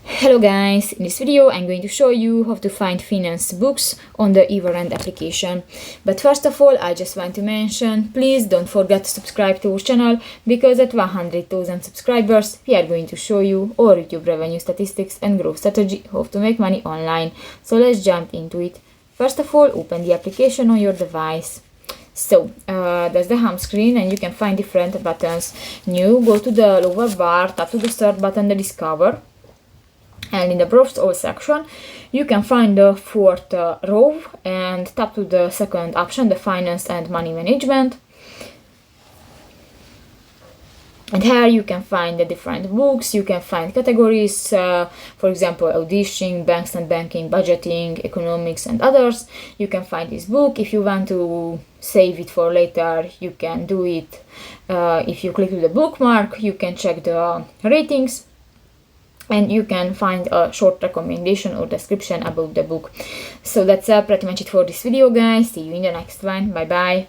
Hello guys, in this video I'm going to show you how to find finance books on the Everand application. But first of all, I just want to mention, please don't forget to subscribe to our channel, because at 100,000 subscribers we are going to show you our YouTube revenue statistics and growth strategy, how to make money online. So let's jump into it. First of all, open the application on your device. So that's the home screen, and you can find different buttons. New, go to the lower bar, tap to the third button, the Discover. And in the Browse All section, you can find the fourth row and tap to the second option, the Finance and Money Management. And here you can find the different books, you can find categories, for example, auditing, banks and banking, budgeting, economics and others. You can find this book. If you want to save it for later, you can do it. If you click the bookmark, you can check the ratings. And you can find a short recommendation or description about the book. So that's pretty much it for this video, guys. See you in the next one. Bye bye.